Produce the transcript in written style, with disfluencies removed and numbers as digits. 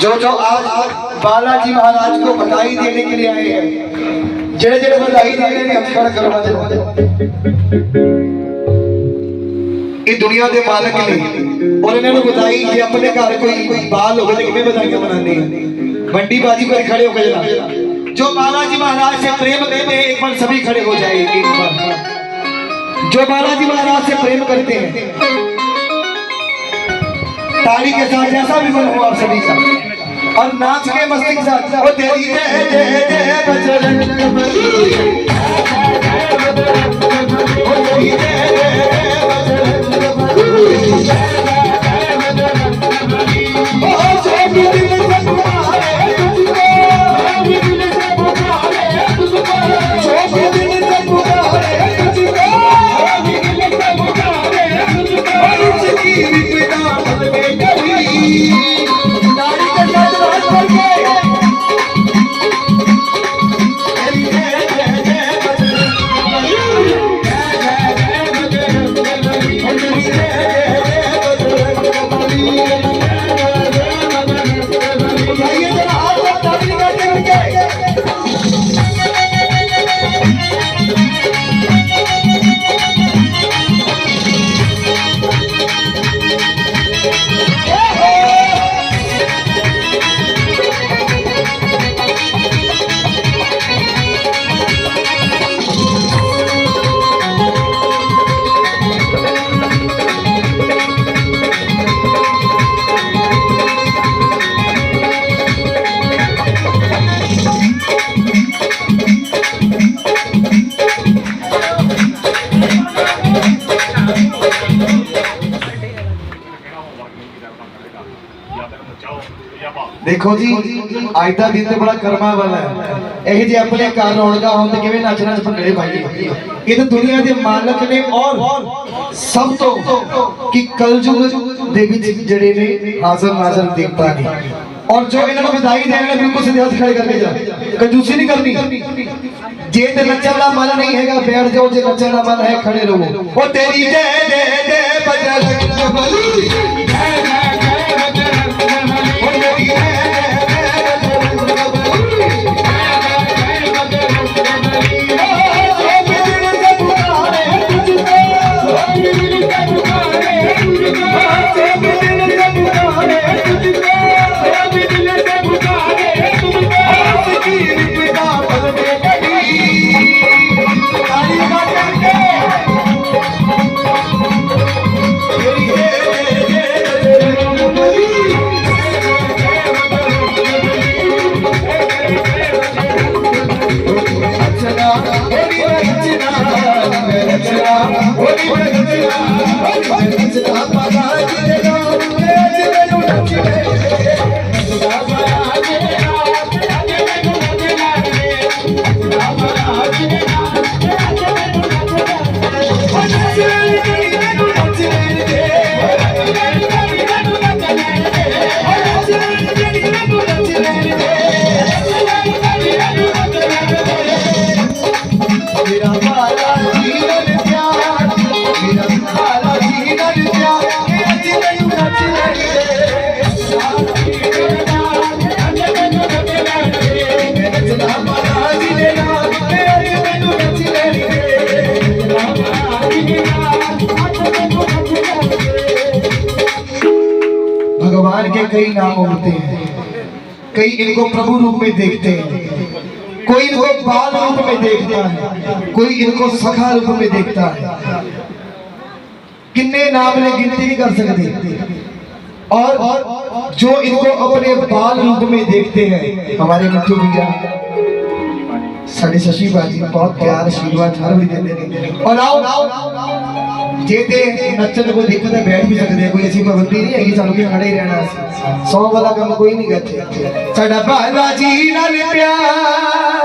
जो जो आज बालाजी महाराज को बधाई देने के लिए आए हैं, जेड़े जेड़े बधाई दे रहे हैं अक्षर करवा दे ये दुनिया के मालिक ने और इन्होंने बधाई कि अपने घर कोई बाल हो गए कितने बधाइयां मनाने बंडी बाजी पर खड़े हो गए जो बालाजी महाराज से प्रेम करते हैं एक बार सभी खड़े हो जाए एक बार जो बालाजी महाराज से प्रेम करते हैं ताली के साथ जैसा भी मन हो आप सभी का और नाच के मस्ती के साथ ओ तेरी जय जय जय बजरंग बली ओ तेरी जय जय जय बजरंग बली ओ जय दिल से पुकारे तुझको जय दिल से पुकारे तुझको और उसकी विपदा बन गई नारी के साथ बात करके देखो जी आज का दिन तो बड़ा कर्मा वाला है यही जे अपने घर रौनक हो तो किवें नचना भंगड़े पाइए ये तो दुनिया के मालक ने और सब तो कि कलयुग दे विच जड़े ने हाजिर नाज़र देवता ने और जो इन्होंने बधाई देने बिल्कुल सीधे हाथ खड़े करके जा कंजूसी नहीं करनी जे ते नचन दा मन नहीं हैगा बैठ जाओ जे नचन दा मन है खड़े रहो ओ तेरी जय जय जय बजरंग बली जय जय जय बजरंग बली भगवान के कई नाम होते हैं कई इनको प्रभु रूप में देखते हैं कोई इनको बाल रूप में देखता है कोई इनको सखा रूप में देखता है कितने नाम ने गिनती नहीं कर सकते और जो इनको अपने बाल रूप में देखते हैं हमारे मिट्टू भैया साढ़े शशि बाजी बहुत प्यार आशीर्वाद हर भी देते हैं और आओ जेते नचन को दिक्कत है बैठ भी सकते हैं कोई ऐसी पाबंदी नहीं है कि सानू के खड़े ही रहना 100 वाला काम कोई नहीं करते साडा बालाजी नाल प्यार